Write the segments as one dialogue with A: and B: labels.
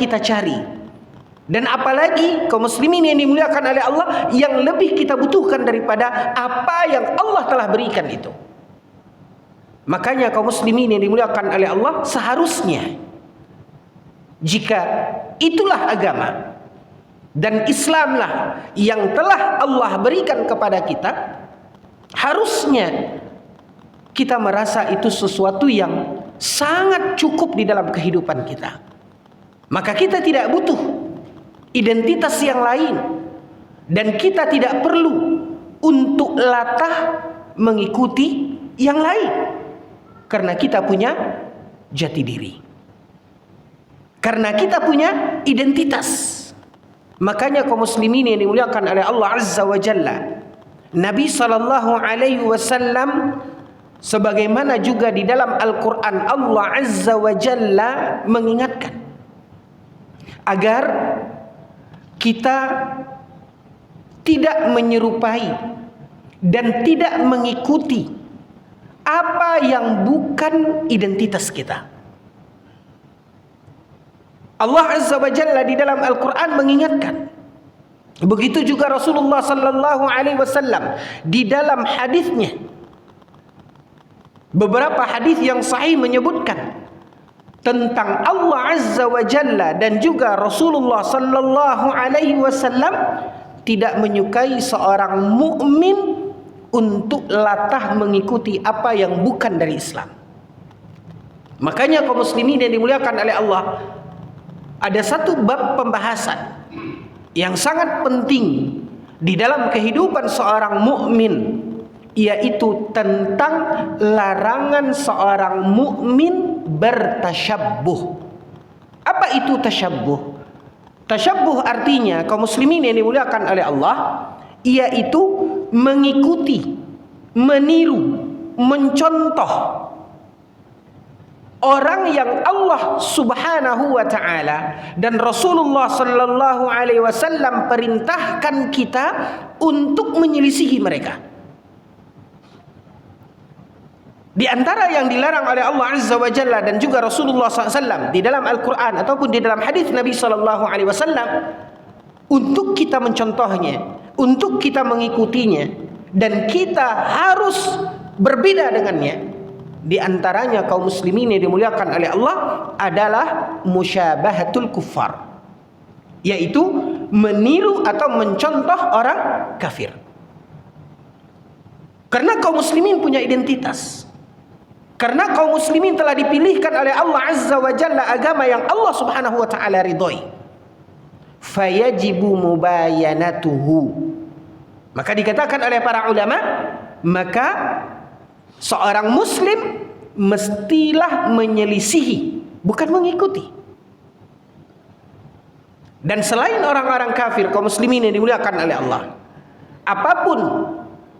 A: kita cari. Dan apalagi kaum muslimin yang dimuliakan oleh Allah, yang lebih kita butuhkan daripada apa yang Allah telah berikan itu. Makanya kaum muslimin yang dimuliakan oleh Allah, seharusnya jika itulah agama dan Islamlah yang telah Allah berikan kepada kita, harusnya kita merasa itu sesuatu yang sangat cukup di dalam kehidupan kita. Maka kita tidak butuh identitas yang lain, dan kita tidak perlu untuk latah mengikuti yang lain, karena kita punya jati diri, karena kita punya identitas. Makanya kaum muslimin yang dimuliakan oleh Allah Azza wa Jalla, Nabi sallallahu alaihi wasallam, sebagaimana juga di dalam Al-Quran, Allah Azza wa Jalla mengingatkan agar kita tidak menyerupai dan tidak mengikuti apa yang bukan identitas kita. Allah Azza wa Jalla di dalam Al-Quran mengingatkan. Begitu juga Rasulullah sallallahu alaihi wasallam di dalam hadisnya. Beberapa hadis yang sahih menyebutkan tentang Allah Azza wa Jalla dan juga Rasulullah sallallahu alaihi wasallam tidak menyukai seorang mukmin untuk latah mengikuti apa yang bukan dari Islam. Makanya kaum muslimin yang dimuliakan oleh Allah, ada satu bab pembahasan yang sangat penting di dalam kehidupan seorang mukmin, yaitu tentang larangan seorang mukmin bertasyabbuh. Apa itu tasyabbuh? Tasyabbuh artinya kaum muslimin yang dimuliakan oleh Allah, yaitu mengikuti, meniru, mencontoh orang yang Allah Subhanahu wa taala dan Rasulullah sallallahu alaihi wasallam perintahkan kita untuk menyelisihi mereka. Di antara yang dilarang oleh Allah Azza wa Jalla dan juga Rasulullah SAW di dalam Al-Quran ataupun di dalam hadis Nabi Sallallahu Alaihi Wasallam, untuk kita mencontohnya, untuk kita mengikutinya, dan kita harus berbeda dengannya. Di antaranya kaum muslimin yang dimuliakan oleh Allah adalah musyabahatul kuffar, yaitu meniru atau mencontoh orang kafir. Karena kaum muslimin punya identitas. Karena kaum muslimin telah dipilihkan oleh Allah Azza wa Jalla agama yang Allah Subhanahu wa taala ridhoi. Fayajibu mubayanatuhu. Maka dikatakan oleh para ulama, maka seorang muslim mestilah menyelisihi, bukan mengikuti. Dan selain orang-orang kafir, kaum muslimin yang dimuliakan oleh Allah, apapun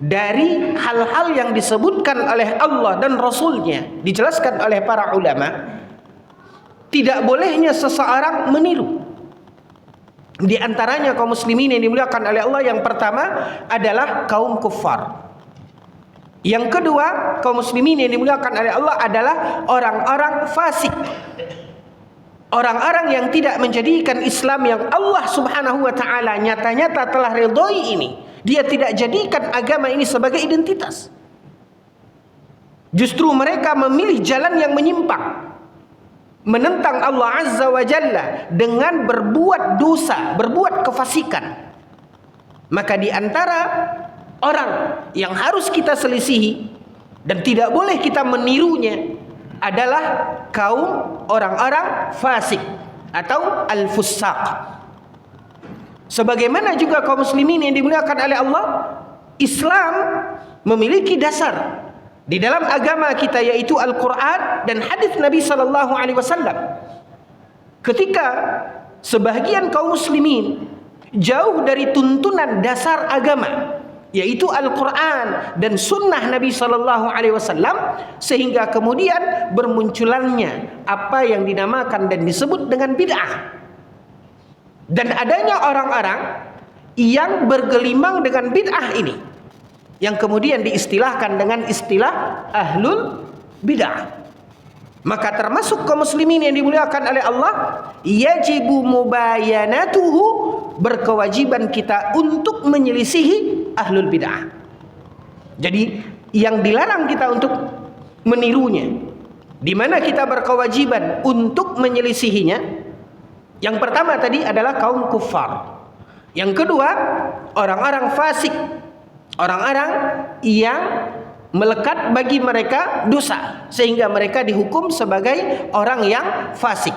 A: dari hal-hal yang disebutkan oleh Allah dan Rasulnya, dijelaskan oleh para ulama, tidak bolehnya seseorang meniru. Di antaranya kaum muslimin yang dimuliakan oleh Allah, yang pertama adalah kaum kufar. Yang kedua, kaum muslimin yang dimuliakan oleh Allah adalah orang-orang fasik, orang-orang yang tidak menjadikan Islam yang Allah Subhanahu wa taala nyata-nyata telah ridhoi ini, dia tidak jadikan agama ini sebagai identitas. Justru mereka memilih jalan yang menyimpang, menentang Allah Azza wa Jalla dengan berbuat dosa, berbuat kefasikan. Maka di antara orang yang harus kita selisihi dan tidak boleh kita menirunya adalah kaum orang-orang fasik atau al-fussaq. Sebagaimana juga kaum muslimin yang dimuliakan oleh Allah, Islam memiliki dasar di dalam agama kita, yaitu Al-Quran dan hadis Nabi Sallallahu Alaihi Wasallam. Ketika sebahagian kaum muslimin jauh dari tuntunan dasar agama, yaitu Al-Quran dan Sunnah Nabi Sallallahu Alaihi Wasallam, sehingga kemudian bermunculannya apa yang dinamakan dan disebut dengan bid'ah. Dan adanya orang-orang yang bergelimang dengan bid'ah ini, yang kemudian diistilahkan dengan istilah ahlul bid'ah. Maka termasuk kaum muslimin yang dimuliakan oleh Allah, yajibu mubayanatuhu, berkewajiban kita untuk menyelisihi ahlul bid'ah. Jadi yang dilarang kita untuk menirunya, di mana kita berkewajiban untuk menyelisihinya. Yang pertama tadi adalah kaum kufar. Yang kedua, orang-orang fasik, orang-orang yang melekat bagi mereka dosa sehingga mereka dihukum sebagai orang yang fasik.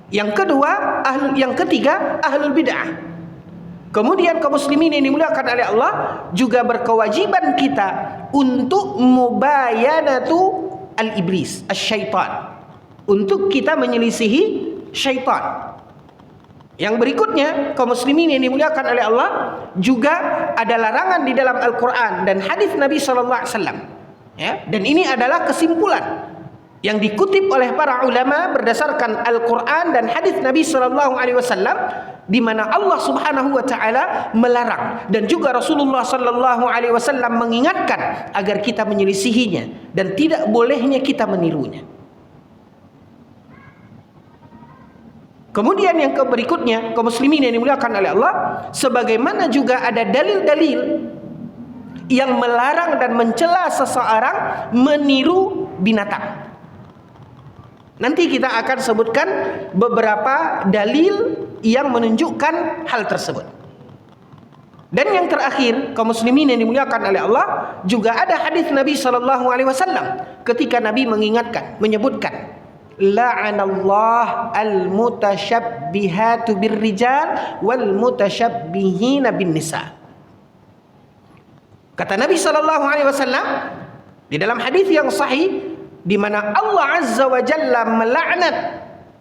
A: Yang kedua, yang ketiga, ahlul bid'ah. Kemudian kaum muslimin yang dimuliakan oleh Allah, juga berkewajiban kita untuk mubayanatu al-iblis, asy-syaitan, untuk kita menyelisihi syaitan. Yang berikutnya, kaum muslimin yang dimuliakan oleh Allah, juga ada larangan di dalam Al-Quran dan hadis Nabi SAW. Ya, dan ini adalah kesimpulan yang dikutip oleh para ulama berdasarkan Al-Quran dan hadis Nabi SAW, di mana Allah Subhanahu wa taala melarang dan juga Rasulullah SAW mengingatkan agar kita menyelisihinya dan tidak bolehnya kita menirunya. Kemudian yang berikutnya, kaum muslimin yang dimuliakan oleh Allah, sebagaimana juga ada dalil-dalil yang melarang dan mencela seseorang meniru binatang. Nanti kita akan sebutkan beberapa dalil yang menunjukkan hal tersebut. Dan yang terakhir, kaum muslimin yang dimuliakan oleh Allah, juga ada hadis Nabi SAW ketika Nabi mengingatkan, menyebutkan, la'anallah al-mutasyabbihatu birrijal wal mutasyabbihina bin nisa. Kata Nabi SAW di dalam hadis yang sahih, di mana Allah Azza wa Jalla melaknat,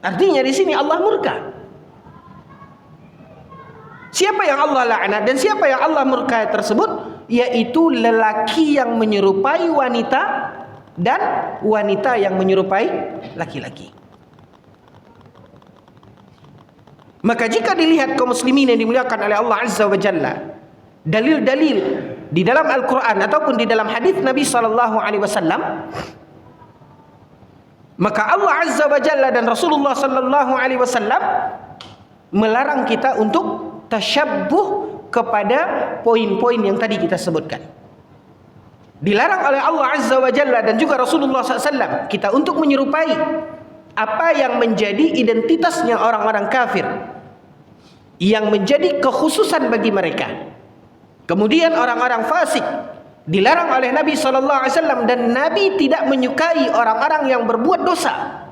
A: artinya di sini Allah murka. Siapa yang Allah laknat dan siapa yang Allah murka tersebut? Yaitu lelaki yang menyerupai wanita dan wanita yang menyerupai laki-laki. Maka jika dilihat kaum muslimin yang dimuliakan oleh Allah Azza wa Jalla, dalil-dalil di dalam Al-Quran ataupun di dalam hadis Nabi SAW, maka Allah Azza wa Jalla dan Rasulullah SAW melarang kita untuk tasyabbuh kepada poin-poin yang tadi kita sebutkan. Dilarang oleh Allah Azza wa Jalla dan juga Rasulullah SAW kita untuk menyerupai apa yang menjadi identitasnya orang-orang kafir, yang menjadi kekhususan bagi mereka. Kemudian orang-orang fasik dilarang oleh Nabi SAW, dan Nabi tidak menyukai orang-orang yang berbuat dosa.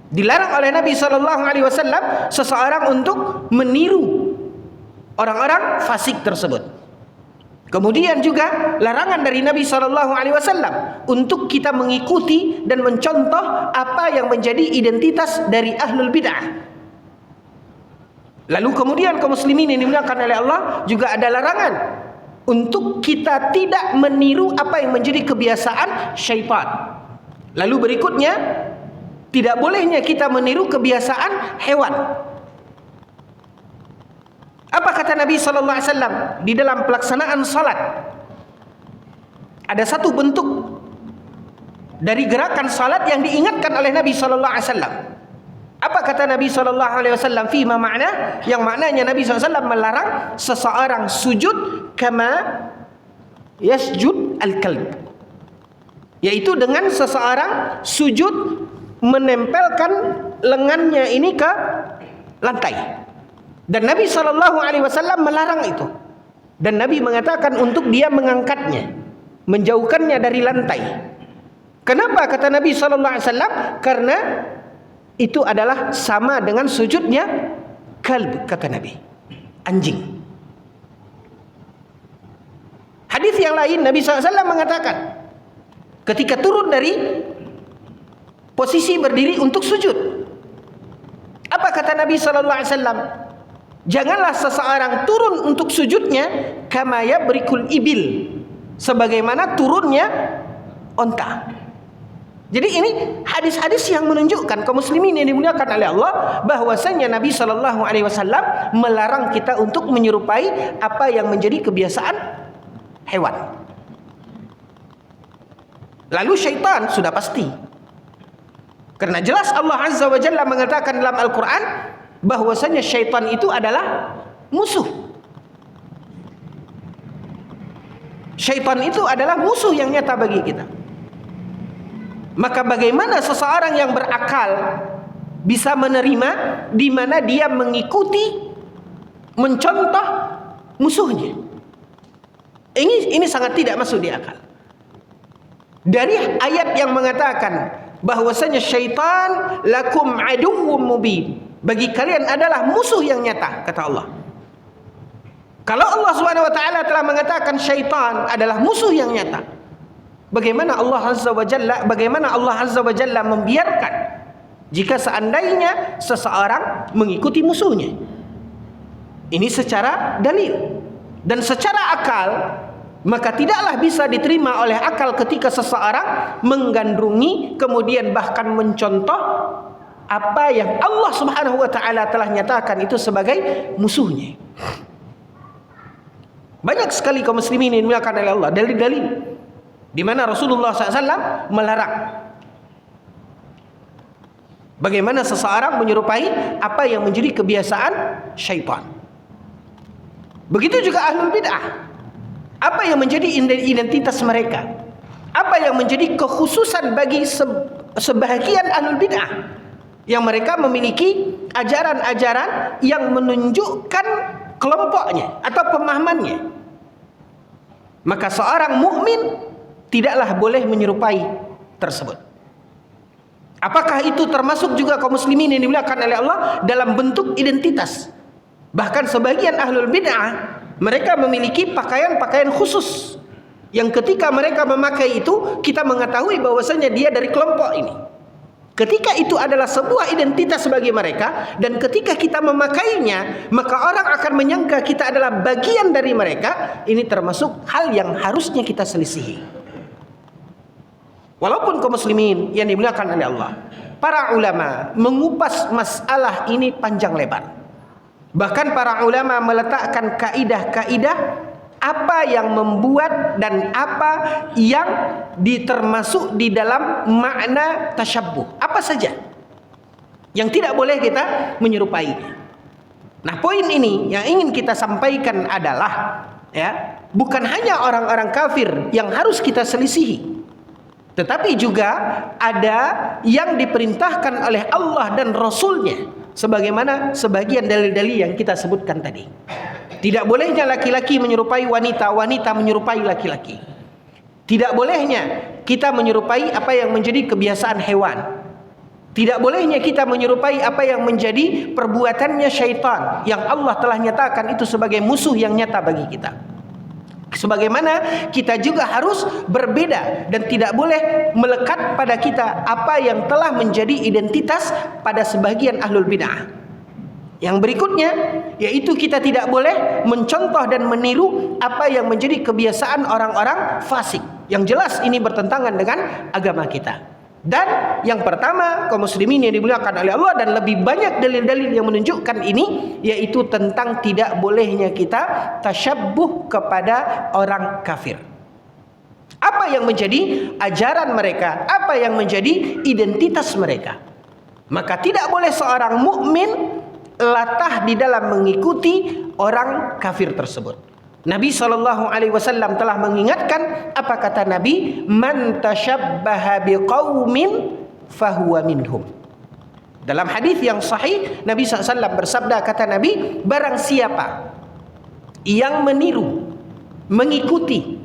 A: Dilarang oleh Nabi SAW seseorang untuk meniru orang-orang fasik tersebut. Kemudian juga larangan dari Nabi SAW untuk kita mengikuti dan mencontoh apa yang menjadi identitas dari ahlul bid'ah. Lalu kemudian kaum muslimin yang dimuliakan oleh Allah, juga ada larangan untuk kita tidak meniru apa yang menjadi kebiasaan syaitan. Lalu berikutnya, tidak bolehnya kita meniru kebiasaan hewan. Apa kata Nabi SAW di dalam pelaksanaan salat? Ada satu bentuk dari gerakan salat yang diingatkan oleh Nabi SAW. Apa kata Nabi SAW? Fima makna, yang maknanya Nabi SAW melarang seseorang sujud kama yasjud al-kalb, yaitu dengan seseorang sujud menempelkan lengannya ini ke lantai. Dan Nabi SAW melarang itu. Dan Nabi mengatakan untuk dia mengangkatnya, menjauhkannya dari lantai. Kenapa kata Nabi SAW? Karena itu adalah sama dengan sujudnya kalb, kata Nabi, anjing. Hadis yang lain Nabi SAW mengatakan ketika turun dari posisi berdiri untuk sujud, apa kata Nabi SAW? Janganlah seseorang turun untuk sujudnya kama yabrikul ibil, sebagaimana turunnya onta. Jadi ini hadis-hadis yang menunjukkan kaum muslimin yang dimuliakan oleh Allah, bahwasanya Nabi SAW melarang kita untuk menyerupai apa yang menjadi kebiasaan hewan. Lalu syaitan sudah pasti. Karena jelas Allah Azza wa Jalla mengatakan dalam Al-Quran bahwasanya syaitan itu adalah musuh. Syaitan itu adalah musuh yang nyata bagi kita. Maka bagaimana seseorang yang berakal bisa menerima di mana dia mengikuti, mencontoh musuhnya? Ini sangat tidak masuk di akal. Dari ayat yang mengatakan bahwasanya syaitan lakum aduwwum mubin, bagi kalian adalah musuh yang nyata, kata Allah. Kalau Allah Subhanahu wa taala telah mengatakan syaitan adalah musuh yang nyata, bagaimana Allah Azza wa Jalla membiarkan jika seandainya seseorang mengikuti musuhnya? Ini secara dalil dan secara akal, maka tidaklah bisa diterima oleh akal ketika seseorang menggandrungi kemudian bahkan mencontoh apa yang Allah Subhanahu wa taala telah nyatakan itu sebagai musuhnya. Banyak sekali kaum muslimin yang dimuliakan oleh Allah dalil-dalil di mana Rasulullah SAW melarang bagaimana seseorang menyerupai apa yang menjadi kebiasaan syaitan. Begitu juga ahlul bid'ah. Apa yang menjadi identitas mereka? Apa yang menjadi kekhususan bagi sebahagian ahlul bid'ah? Yang mereka memiliki ajaran-ajaran yang menunjukkan kelompoknya atau pemahamannya. Maka seorang mukmin tidaklah boleh menyerupai tersebut. Apakah itu termasuk juga kaum muslimin yang dimuliakan oleh Allah dalam bentuk identitas? Bahkan sebagian ahlul bid'ah mereka memiliki pakaian-pakaian khusus yang ketika mereka memakai itu kita mengetahui bahwasanya dia dari kelompok ini. Ketika itu adalah sebuah identitas bagi mereka dan ketika kita memakainya maka orang akan menyangka kita adalah bagian dari mereka. Ini termasuk hal yang harusnya kita selisihi. Walaupun kaum muslimin yang dimuliakan oleh Allah, para ulama mengupas masalah ini panjang lebar. Bahkan para ulama meletakkan kaidah-kaidah apa yang membuat dan apa yang termasuk di dalam makna tasyabbuh. Apa saja yang tidak boleh kita menyerupai. Nah, poin ini yang ingin kita sampaikan adalah bukan hanya orang-orang kafir yang harus kita selisihi, tetapi juga ada yang diperintahkan oleh Allah dan Rasulnya. Sebagaimana sebagian dalil-dalil yang kita sebutkan tadi. Tidak bolehnya laki-laki menyerupai wanita, wanita menyerupai laki-laki. Tidak bolehnya kita menyerupai apa yang menjadi kebiasaan hewan. Tidak bolehnya kita menyerupai apa yang menjadi perbuatannya syaitan yang Allah telah nyatakan itu sebagai musuh yang nyata bagi kita. Sebagaimana kita juga harus berbeda dan tidak boleh melekat pada kita apa yang telah menjadi identitas pada sebagian ahlul bid'ah. Yang berikutnya yaitu kita tidak boleh mencontoh dan meniru apa yang menjadi kebiasaan orang-orang fasik. Yang jelas ini bertentangan dengan agama kita. Dan yang pertama, kaum muslimin yang dimuliakan oleh Allah, dan lebih banyak dalil-dalil yang menunjukkan ini, yaitu tentang tidak bolehnya kita tasyabbuh kepada orang kafir. Apa yang menjadi ajaran mereka, apa yang menjadi identitas mereka. Maka tidak boleh seorang mukmin latah di dalam mengikuti orang kafir tersebut. Nabi SAW telah mengingatkan, apa kata Nabi? Man tashabbaha biqaumin fahuwa minhum. Dalam hadis yang sahih, Nabi SAW bersabda, kata Nabi, barang siapa yang meniru, mengikuti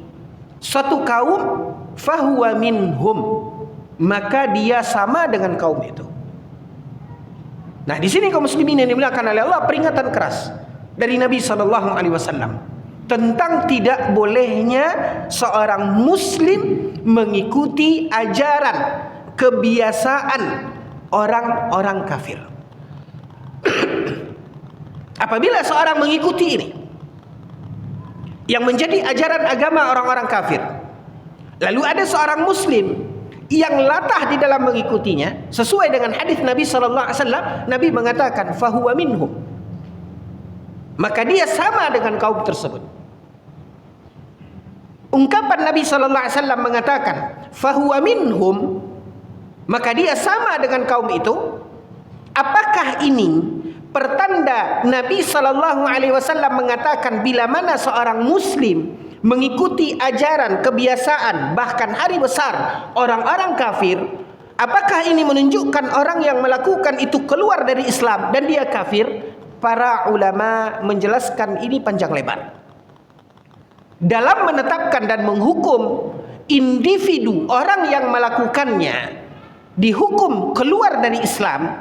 A: suatu kaum, fahuwa minhum, maka dia sama dengan kaum itu. Nah, di sini kaum muslimin yang dimuliakan oleh Allah, peringatan keras dari Nabi SAW tentang tidak bolehnya seorang muslim mengikuti ajaran, kebiasaan orang-orang kafir. Apabila seorang mengikuti ini yang menjadi ajaran agama orang-orang kafir, lalu ada seorang muslim yang latah di dalam mengikutinya sesuai dengan hadis Nabi SAW, Nabi mengatakan fahuwa minhum, maka dia sama dengan kaum tersebut. Ungkapan Nabi SAW mengatakan fahuwa minhum maka dia sama dengan kaum itu. Apakah ini pertanda Nabi SAW mengatakan bila mana seorang muslim mengikuti ajaran, kebiasaan, bahkan hari besar orang-orang kafir, apakah ini menunjukkan orang yang melakukan itu keluar dari Islam dan dia kafir? Para ulama menjelaskan ini panjang lebar. Dalam menetapkan dan menghukum individu orang yang melakukannya dihukum keluar dari Islam,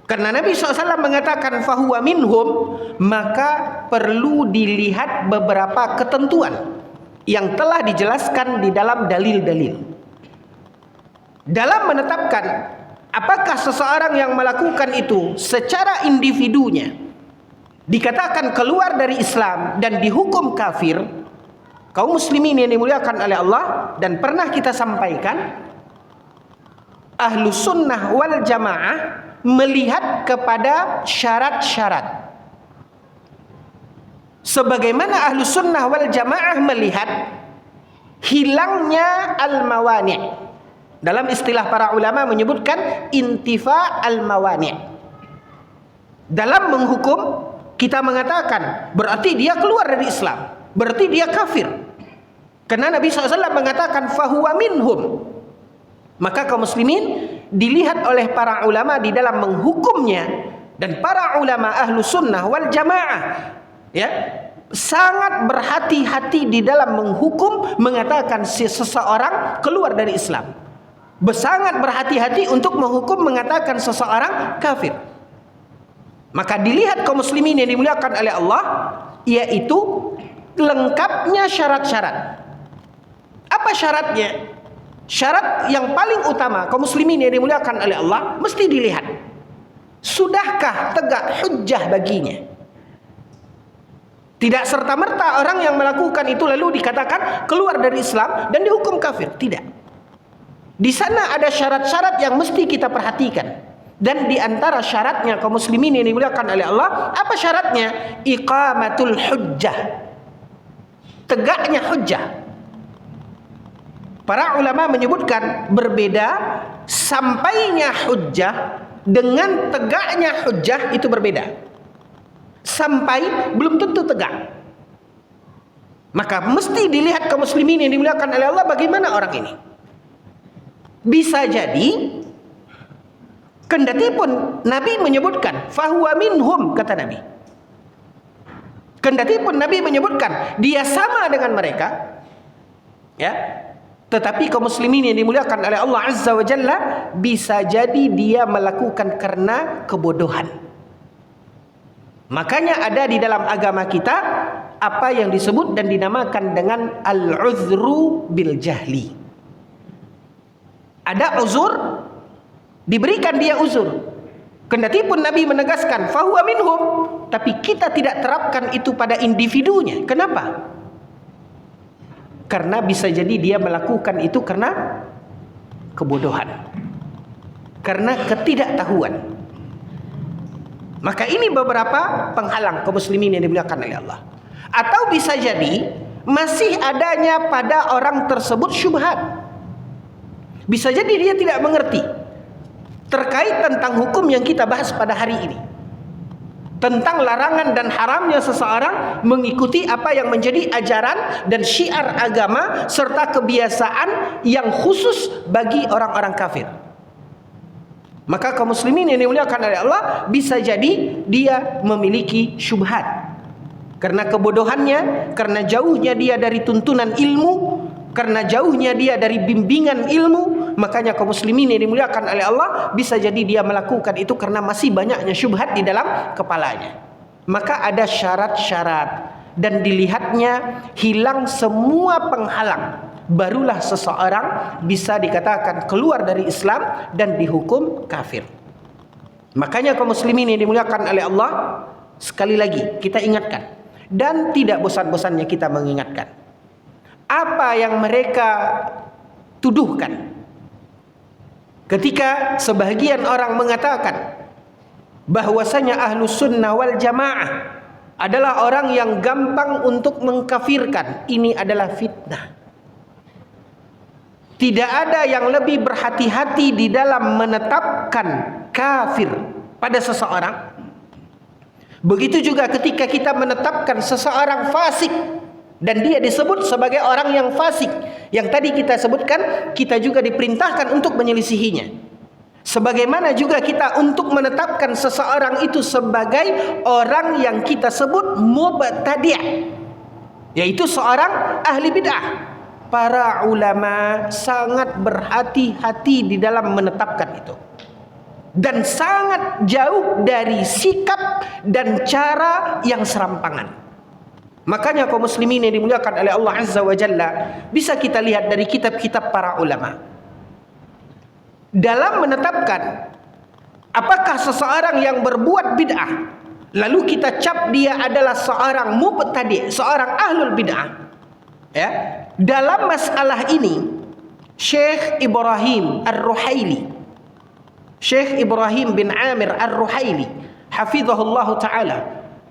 A: karena Nabi SAW mengatakan fahuwa minhum, maka perlu dilihat beberapa ketentuan yang telah dijelaskan di dalam dalil-dalil. Dalam menetapkan apakah seseorang yang melakukan itu secara individunya dikatakan keluar dari Islam dan dihukum kafir, kaum muslimin yang dimuliakan oleh Allah, dan pernah kita sampaikan, Ahlus Sunnah wal Jamaah melihat kepada syarat-syarat. Sebagaimana Ahlus Sunnah wal Jamaah melihat hilangnya al-mawani'. Dalam istilah para ulama menyebutkan intifa al-mawani'. Dalam menghukum, kita mengatakan berarti dia keluar dari Islam, berarti dia kafir. Karena Nabi SAW mengatakan fahuwa minhum. Maka kaum muslimin dilihat oleh para ulama di dalam menghukumnya, dan para ulama ahlu sunnah wal jamaah sangat berhati-hati di dalam menghukum, mengatakan seseorang keluar dari Islam, sangat berhati-hati untuk menghukum mengatakan seseorang kafir. Maka dilihat kaum muslimin yang dimuliakan oleh Allah, yaitu lengkapnya syarat-syarat. Apa syaratnya? Syarat yang paling utama kaum muslimin yang dimuliakan oleh Allah mesti dilihat, sudahkah tegak hujjah baginya. Tidak serta-merta orang yang melakukan itu lalu dikatakan keluar dari Islam dan dihukum kafir. Tidak. Di sana ada syarat-syarat yang mesti kita perhatikan. Dan di antara syaratnya kaum muslimin yang dimuliakan oleh Allah, apa syaratnya? Iqamatul hujjah. Tegaknya hujjah. Para ulama menyebutkan berbeda, sampainya hujjah dengan tegaknya hujjah itu berbeda. Sampai belum tentu tegak. Maka mesti dilihat kaum muslimin yang dimuliakan oleh Allah, bagaimana orang ini. Bisa jadi kendati pun Nabi menyebutkan fahuwa minhum, kata Nabi. Kendati pun Nabi menyebutkan dia sama dengan mereka, tetapi kaum muslimin yang dimuliakan oleh Allah Azza wa Jalla, bisa jadi dia melakukan karena kebodohan. Makanya ada di dalam agama kita apa yang disebut dan dinamakan dengan al-uzru bil jahli. Ada uzur, diberikan dia uzur. Kendati pun Nabi menegaskan fahuwa minhum, tapi kita tidak terapkan itu pada individunya. Kenapa? Karena bisa jadi dia melakukan itu karena kebodohan, karena ketidaktahuan. Maka ini beberapa penghalang kaum muslimin yang dimuliakan oleh Allah. Atau bisa jadi masih adanya pada orang tersebut syubhat. Bisa jadi dia tidak mengerti terkait tentang hukum yang kita bahas pada hari ini, tentang larangan dan haramnya seseorang mengikuti apa yang menjadi ajaran dan syiar agama serta kebiasaan yang khusus bagi orang-orang kafir. Maka kaum muslimin yang dimuliakan oleh Allah, bisa jadi dia memiliki syubhat karena kebodohannya, karena jauhnya dia dari tuntunan ilmu, karena jauhnya dia dari bimbingan ilmu. Makanya kaum muslimin yang dimuliakan oleh Allah, bisa jadi dia melakukan itu karena masih banyaknya syubhat di dalam kepalanya. Maka ada syarat-syarat dan dilihatnya hilang semua penghalang, barulah seseorang bisa dikatakan keluar dari Islam dan dihukum kafir. Makanya kaum muslimin yang dimuliakan oleh Allah, sekali lagi kita ingatkan, dan tidak bosan-bosannya kita mengingatkan, apa yang mereka tuduhkan ketika sebahagian orang mengatakan bahwasanya Ahlus Sunnah wal Jamaah adalah orang yang gampang untuk mengkafirkan. Ini adalah fitnah. Tidak ada yang lebih berhati-hati di dalam menetapkan kafir pada seseorang. Begitu juga ketika kita menetapkan seseorang fasik dan dia disebut sebagai orang yang fasik, yang tadi kita sebutkan, kita juga diperintahkan untuk menyelisihinya. Sebagaimana juga kita untuk menetapkan seseorang itu sebagai orang yang kita sebut mubtadi', yaitu seorang ahli bid'ah. Para ulama sangat berhati-hati di dalam menetapkan itu, dan sangat jauh dari sikap dan cara yang serampangan. Makanya kaum muslimin yang dimuliakan oleh Allah Azza wa Jalla, bisa kita lihat dari kitab-kitab para ulama dalam menetapkan apakah seseorang yang berbuat bid'ah lalu kita cap dia adalah seorang mubtadi', seorang ahlul bid'ah, ya. Dalam masalah ini Syekh Ibrahim Ar-Ruhaili, Syekh Ibrahim bin Amir Ar-Ruhaili hafizahullah ta'ala,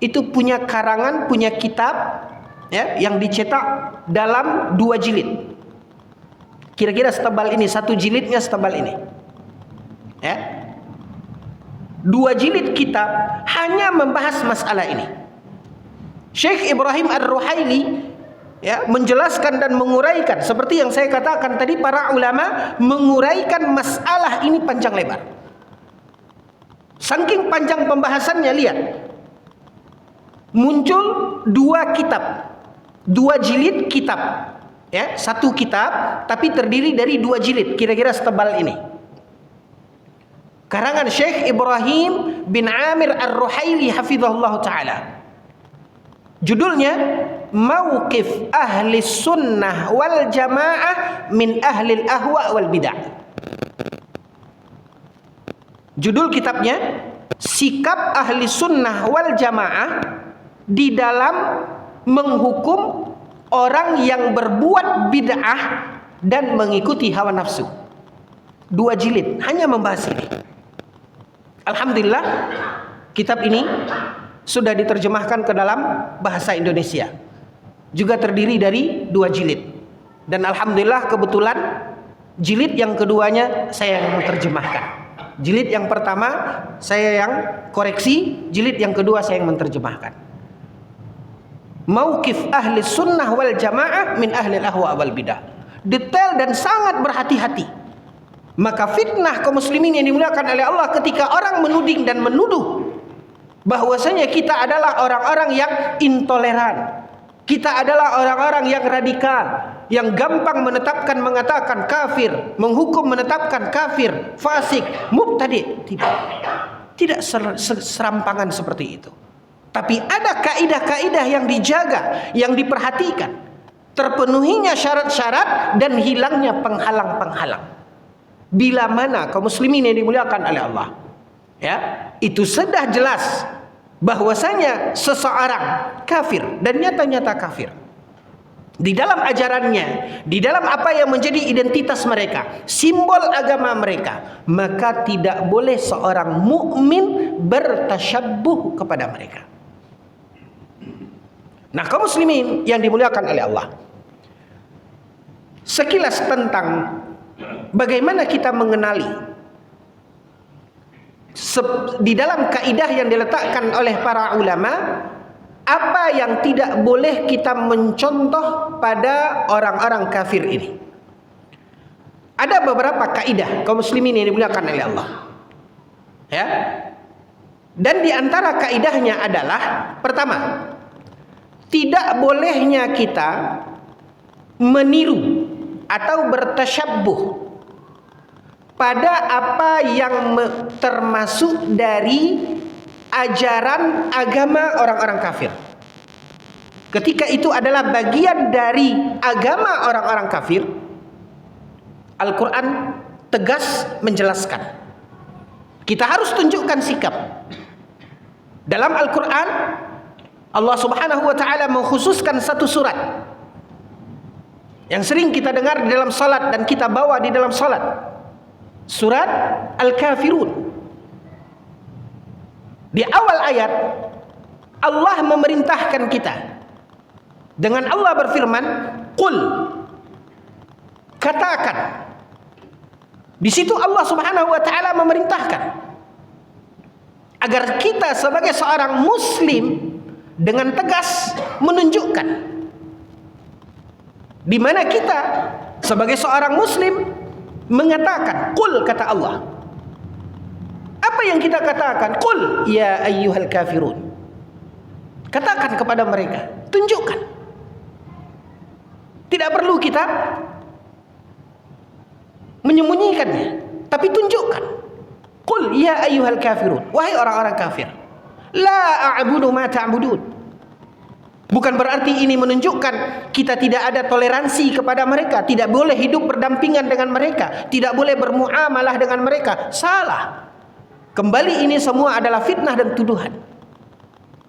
A: itu punya karangan, punya kitab, ya, yang dicetak dalam 2 jilid. Kira-kira setebal ini, 1 jilidnya setebal ini, ya. 2 jilid kitab hanya membahas masalah ini. Syekh Ibrahim Ar-Ruhaili, ya, menjelaskan dan menguraikan seperti yang saya katakan tadi, para ulama menguraikan masalah ini panjang lebar. Saking panjang pembahasannya, lihat, muncul 2 kitab, 2 jilid kitab, ya, 1 kitab tapi terdiri dari 2 jilid, kira-kira setebal ini. Karangan Syekh Ibrahim bin Amir Ar-Ruhaili hafizahullah ta'ala. Judulnya Mauqif Ahli Sunnah wal Jamaah min Ahli Ahwa wal Bid'ah. Judul kitabnya Sikap Ahli Sunnah wal Jamaah di dalam menghukum orang yang berbuat bid'ah dan mengikuti hawa nafsu. 2 jilid hanya membahas ini. Alhamdulillah, kitab ini sudah diterjemahkan ke dalam bahasa Indonesia. Juga terdiri dari 2 jilid. Dan alhamdulillah kebetulan jilid yang keduanya saya yang menerjemahkan. Jilid yang pertama saya yang koreksi, jilid yang kedua saya yang menerjemahkan. Mauqif Ahli Sunnah wal Jamaah min Ahli Ahwa wal Bidah. Detail dan sangat berhati-hati. Maka fitnah kaum muslimin yang dimuliakan oleh Allah ketika orang menuding dan menuduh bahwasanya kita adalah orang-orang yang intoleran, kita adalah orang-orang yang radikal, yang gampang menetapkan, mengatakan kafir, menghukum, menetapkan kafir, fasik, mubtadi'. Tidak serampangan seperti itu. Tapi ada kaidah-kaidah yang dijaga, yang diperhatikan, terpenuhinya syarat-syarat dan hilangnya penghalang-penghalang. Bila mana kaum muslimin yang dimuliakan oleh Allah, ya, itu sudah jelas bahwasanya seseorang kafir dan nyata-nyata kafir di dalam ajarannya, di dalam apa yang menjadi identitas mereka, simbol agama mereka, maka tidak boleh seorang mukmin bertasyabbuh kepada mereka. Nah, kaum muslimin yang dimuliakan oleh Allah, sekilas tentang bagaimana kita mengenali di dalam kaidah yang diletakkan oleh para ulama, apa yang tidak boleh kita mencontoh pada orang-orang kafir ini. Ada beberapa kaidah kaum muslimin yang dimuliakan oleh Allah, ya. Dan di antara kaidahnya adalah, pertama, tidak bolehnya kita meniru atau bertasyabbuh pada apa yang termasuk dari ajaran agama orang-orang kafir. Ketika itu adalah bagian dari agama orang-orang kafir, Al-Quran tegas menjelaskan. Kita harus tunjukkan sikap. Dalam Al-Quran, Allah Subhanahu wa ta'ala mengkhususkan satu surat yang sering kita dengar di dalam salat dan kita bawa di dalam salat. Surat Al-Kafirun. Di awal ayat Allah memerintahkan kita dengan Allah berfirman, "Qul katakan. Di situ Allah Subhanahu wa taala memerintahkan agar kita sebagai seorang muslim dengan tegas menunjukkan di mana kita sebagai seorang muslim mengatakan, qul, kata Allah. Apa yang kita katakan? Qul ya ayyuhal kafirun. Katakan kepada mereka, tunjukkan. Tidak perlu kita menyembunyikannya, tapi tunjukkan. Qul ya ayyuhal kafirun, wahai orang-orang kafir, la a'budu ma ta'budun. Bukan berarti ini menunjukkan kita tidak ada toleransi kepada mereka, tidak boleh hidup berdampingan dengan mereka, tidak boleh bermuamalah dengan mereka. Salah. Kembali ini semua adalah fitnah dan tuduhan.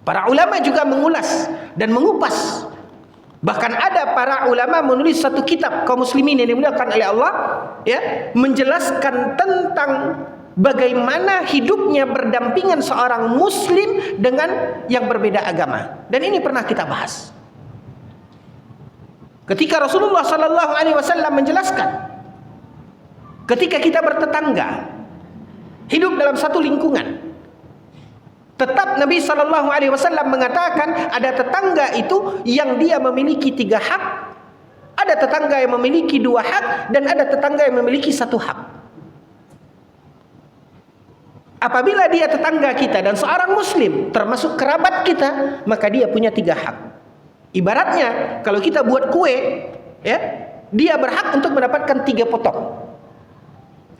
A: Para ulama juga mengulas dan mengupas. Bahkan ada para ulama menulis satu kitab kaum muslimin yang dimuliakan oleh Allah, ya, menjelaskan tentang bagaimana hidupnya berdampingan seorang muslim dengan yang berbeda agama. Dan ini pernah kita bahas. Ketika Rasulullah sallallahu alaihi wasallam menjelaskan, ketika kita bertetangga, hidup dalam satu lingkungan, tetap Nabi sallallahu alaihi wasallam mengatakan ada tetangga itu yang dia memiliki 3 hak, ada tetangga yang memiliki 2 hak, dan ada tetangga yang memiliki 1 hak. Apabila dia tetangga kita dan seorang muslim termasuk kerabat kita, maka dia punya 3 hak. Ibaratnya kalau kita buat kue, ya, dia berhak untuk mendapatkan 3 potong.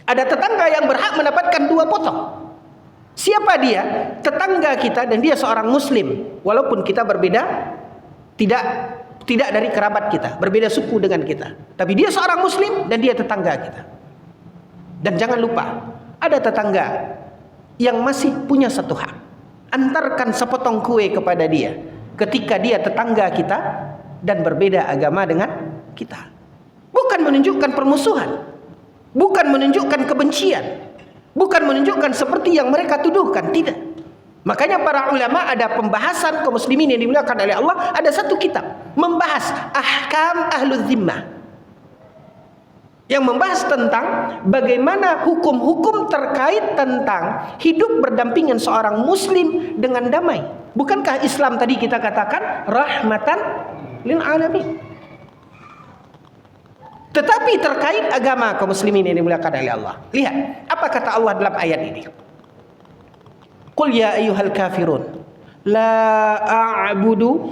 A: Ada tetangga yang berhak mendapatkan 2 potong. Siapa dia? Tetangga kita dan dia seorang muslim, walaupun kita berbeda, tidak dari kerabat kita, berbeda suku dengan kita, tapi dia seorang muslim dan dia tetangga kita. Dan jangan lupa, ada tetangga yang masih punya 1 hak. Antarkan sepotong kue kepada dia ketika dia tetangga kita dan berbeda agama dengan kita. Bukan menunjukkan permusuhan, bukan menunjukkan kebencian, bukan menunjukkan seperti yang mereka tuduhkan, tidak. Makanya para ulama ada pembahasan kaum muslimin yang dimuliakan oleh Allah, ada satu kitab membahas ahkam ahlul zimmah, yang membahas tentang bagaimana hukum-hukum terkait tentang hidup berdampingan seorang muslim dengan damai. Bukankah Islam tadi kita katakan rahmatan lil alamin? Tetapi terkait agama kaum muslimin yang dimuliakan oleh Allah, lihat apa kata Allah dalam ayat ini. Qul ya ayyuhal kafirun la a'budu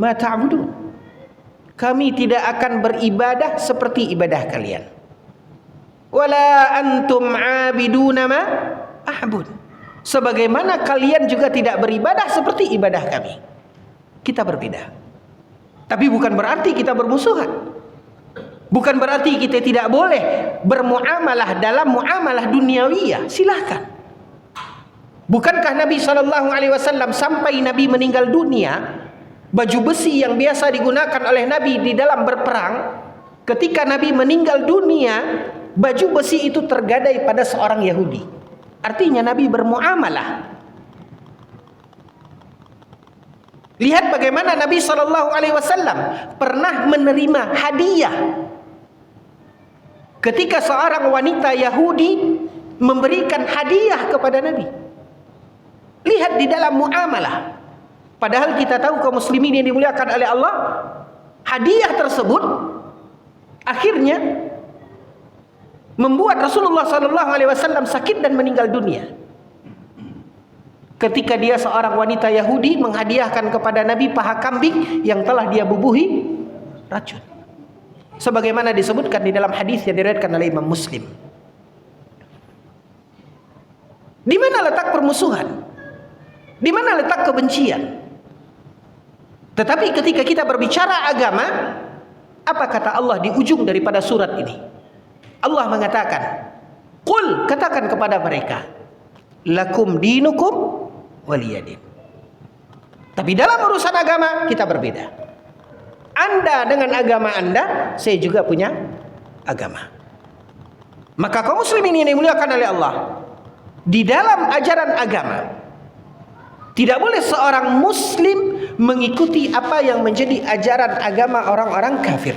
A: ma ta'budun. Kami tidak akan beribadah seperti ibadah kalian. Wala antum 'abiduna ma a'bud. Sebagaimana kalian juga tidak beribadah seperti ibadah kami. Kita berbeda. Tapi bukan berarti kita bermusuhan. Bukan berarti kita tidak boleh bermuamalah dalam muamalah duniawiyah. Silahkan. Bukankah Nabi SAW sampai Nabi meninggal dunia, baju besi yang biasa digunakan oleh Nabi di dalam berperang, ketika Nabi meninggal dunia, baju besi itu tergadai pada seorang Yahudi. Artinya Nabi bermuamalah. Lihat bagaimana Nabi SAW pernah menerima hadiah ketika seorang wanita Yahudi memberikan hadiah kepada Nabi. Lihat di dalam muamalah. Padahal kita tahu kaum muslimin yang dimuliakan oleh Allah, hadiah tersebut akhirnya membuat Rasulullah SAW sakit dan meninggal dunia. Ketika dia seorang wanita Yahudi menghadiahkan kepada Nabi paha kambing yang telah dia bubuhi racun. Sebagaimana disebutkan di dalam hadis yang diriwayatkan oleh Imam Muslim. Di mana letak permusuhan? Di mana letak kebencian? Tetapi ketika kita berbicara agama, apa kata Allah di ujung daripada surat ini? Allah mengatakan, "Qul," katakan kepada mereka, "lakum dinukum waliyadin." Tapi dalam urusan agama kita berbeda. Anda dengan agama Anda, saya juga punya agama. Maka kaum muslimin yang dimuliakan oleh Allah, di dalam ajaran agama tidak boleh seorang muslim mengikuti apa yang menjadi ajaran agama orang-orang kafir.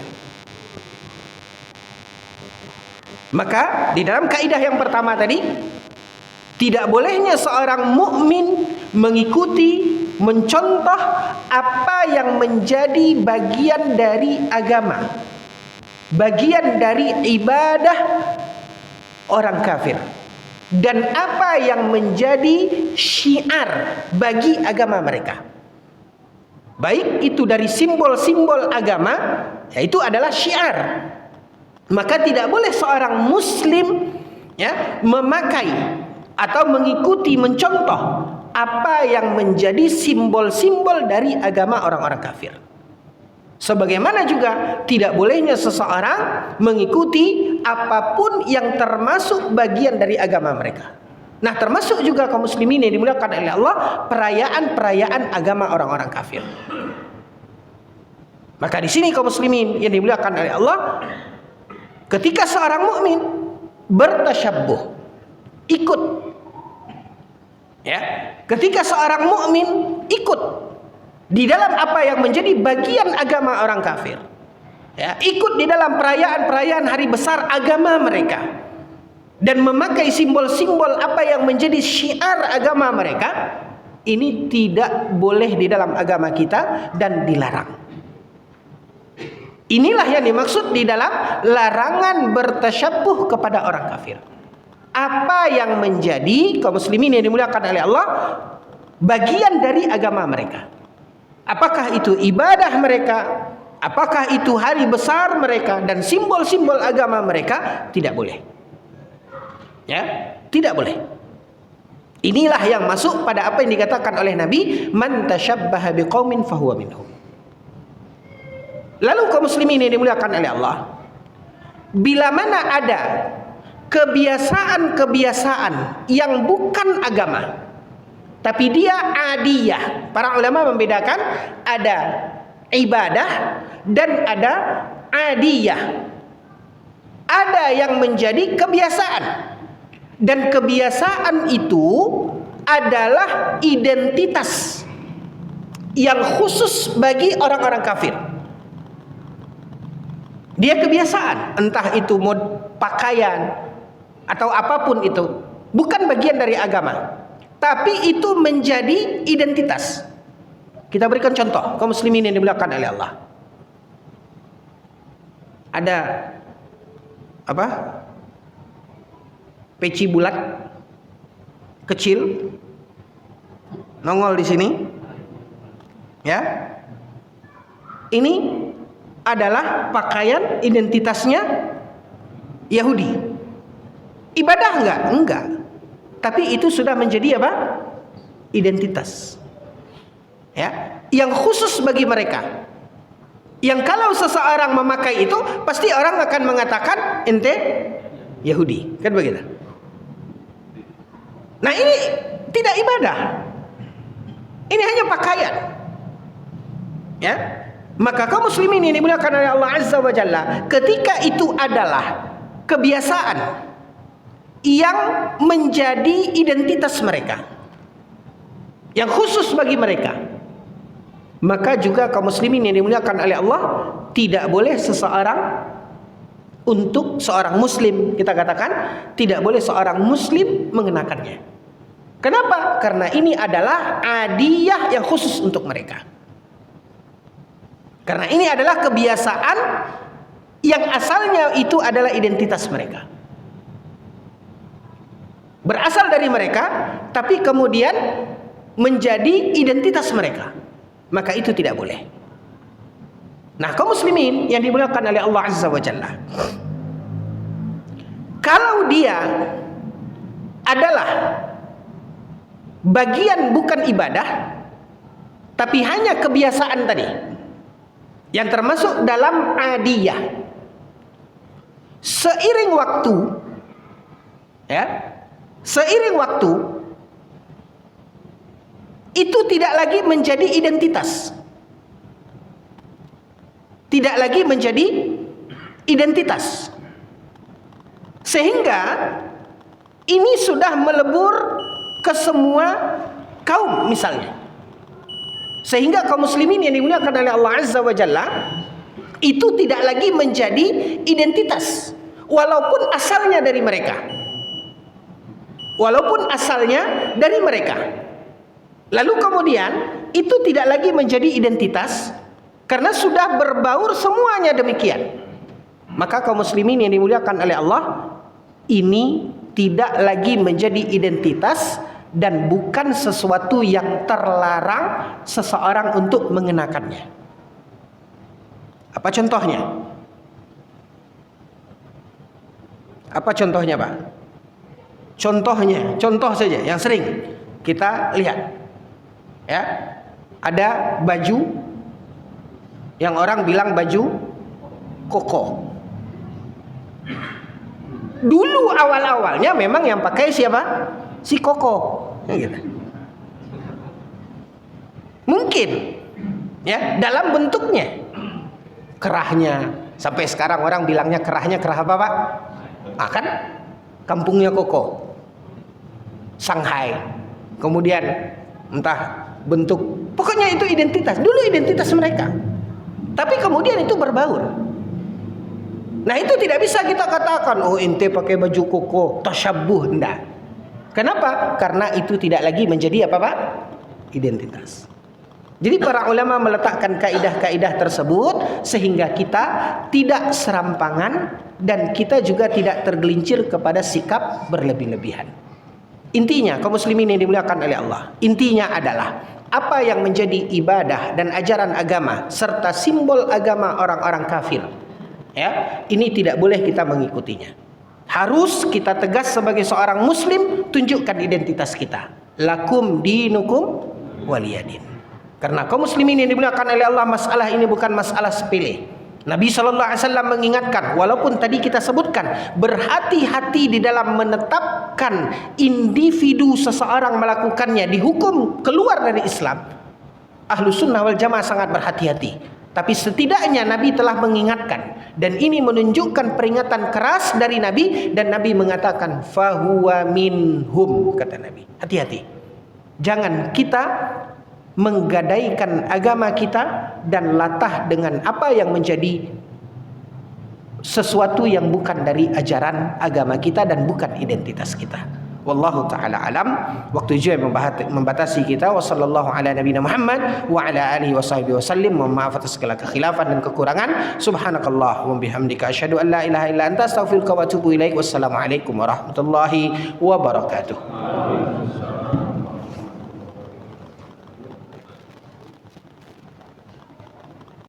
A: Maka di dalam kaidah yang pertama tadi, tidak bolehnya seorang mukmin mengikuti, mencontoh apa yang menjadi bagian dari agama, bagian dari ibadah orang kafir, dan apa yang menjadi syiar bagi agama mereka. Baik itu dari simbol-simbol agama, yaitu adalah syiar. Maka tidak boleh seorang muslim memakai atau mengikuti, mencontoh apa yang menjadi simbol-simbol dari agama orang-orang kafir. Sebagaimana juga tidak bolehnya seseorang mengikuti apapun yang termasuk bagian dari agama mereka. Nah, termasuk juga kaum muslimin yang dimuliakan oleh Allah, perayaan-perayaan agama orang-orang kafir. Maka di sini kaum muslimin yang dimuliakan oleh Allah, ketika seorang mukmin bertasyabbuh, ikut, ketika seorang mukmin ikut di dalam apa yang menjadi bagian agama orang kafir, ikut di dalam perayaan-perayaan hari besar agama mereka, dan memakai simbol-simbol apa yang menjadi syiar agama mereka, ini tidak boleh di dalam agama kita dan dilarang. Inilah yang dimaksud di dalam larangan bertasyabbuh kepada orang kafir. Apa yang menjadi kaum muslimin yang dimuliakan oleh Allah bagian dari agama mereka. Apakah itu ibadah mereka, apakah itu hari besar mereka dan simbol-simbol agama mereka, tidak boleh. Tidak boleh. Inilah yang masuk pada apa yang dikatakan oleh Nabi, man tasyabbaha biqaumin fahuwa minhum. Lalu kaum muslimin yang dimuliakan oleh Allah, bila mana ada kebiasaan-kebiasaan yang bukan agama, tapi dia adiyah. Para ulama membedakan ada ibadah dan ada adiyah. Ada yang menjadi kebiasaan, dan kebiasaan itu adalah identitas yang khusus bagi orang-orang kafir. Dia kebiasaan, entah itu pakaian atau apapun itu, bukan bagian dari agama, tapi itu menjadi identitas. Kita berikan contoh kaum muslimin yang dimuliakan oleh Allah. Ada peci bulat kecil nongol di sini, ini adalah pakaian identitasnya Yahudi. Ibadah enggak, tapi itu sudah menjadi identitas, yang khusus bagi mereka. Yang kalau seseorang memakai itu, pasti orang akan mengatakan ente Yahudi, kan begitu. Nah, ini tidak ibadah, ini hanya pakaian, Maka kaum muslimin ini dimuliakan oleh Allah Azza wa Jalla, ketika itu adalah kebiasaan yang menjadi identitas mereka, yang khusus bagi mereka, maka juga kaum muslimin yang dimuliakan oleh Allah, tidak boleh seseorang, untuk seorang muslim kita katakan, tidak boleh seorang muslim mengenakannya. Kenapa? Karena ini adalah adiyah yang khusus untuk mereka. Karena ini adalah kebiasaan yang asalnya itu adalah identitas mereka, berasal dari mereka, tapi kemudian menjadi identitas mereka. Maka itu tidak boleh. Nah, kaum muslimin yang dimuliakan oleh Allah Azza wa Jalla, kalau dia adalah bagian bukan ibadah, tapi hanya kebiasaan tadi, yang termasuk dalam adiyah, seiring waktu itu tidak lagi menjadi identitas, sehingga ini sudah melebur ke semua kaum misalnya. Sehingga kaum muslimin yang dimuliakan oleh Allah Azza wa Jalla, itu tidak lagi menjadi identitas walaupun asalnya dari mereka. Walaupun asalnya dari mereka. Lalu kemudian itu tidak lagi menjadi identitas karena sudah berbaur semuanya demikian. Maka kaum muslimin yang dimuliakan oleh Allah, ini tidak lagi menjadi identitas dan bukan sesuatu yang terlarang seseorang untuk mengenakannya. Apa contohnya? Apa contohnya, Pak? Contoh saja yang sering kita lihat. Ya, ada baju yang orang bilang baju koko. Dulu awal-awalnya memang yang pakai siapa? Si koko. Gitu. Mungkin ya dalam bentuknya, kerahnya, sampai sekarang orang bilangnya kerahnya kerah apa, Pak? Kan kampungnya koko, Shanghai. Kemudian entah bentuk, pokoknya itu identitas. Dulu identitas mereka, tapi kemudian itu berbaur. Nah itu tidak bisa kita katakan, oh ente pakai baju koko, tasyabuh, enggak. Kenapa? Karena itu tidak lagi menjadi apa, Pak? Identitas. Jadi para ulama meletakkan kaidah-kaidah tersebut sehingga kita tidak serampangan dan kita juga tidak tergelincir kepada sikap berlebih-lebihan. Intinya, kaum muslimin yang dimuliakan oleh Allah, intinya adalah apa yang menjadi ibadah dan ajaran agama serta simbol agama orang-orang kafir, ya, ini tidak boleh kita mengikutinya. Harus kita tegas sebagai seorang muslim, tunjukkan identitas kita. Lakum dinukum waliyadin. Karena kaum muslimin yang dimuliakan oleh Allah, masalah ini bukan masalah sepele. Nabi SAW mengingatkan, walaupun tadi kita sebutkan, berhati-hati di dalam menetapkan individu seseorang melakukannya dihukum keluar dari Islam. Ahlus sunnah wal jamaah sangat berhati-hati. Tapi setidaknya Nabi telah mengingatkan, dan ini menunjukkan peringatan keras dari Nabi, dan Nabi mengatakan fahuwa minhum, kata Nabi. Hati-hati, jangan kita menggadaikan agama kita dan latah dengan apa yang menjadi sesuatu yang bukan dari ajaran agama kita dan bukan identitas kita. Wallahu ta'ala alam. Waktu juga membatasi kita. Wassallallahu ala nabiyina Muhammad wa ala alihi wasahbihi wasallim. Mohon maaf atas segala kekhilafan dan kekurangan. Subhanakallah wa bihamdika asyhadu an la ilaha illa anta astaghfiruka wa atubu ilaik. Wassalamualaikum warahmatullahi wabarakatuh.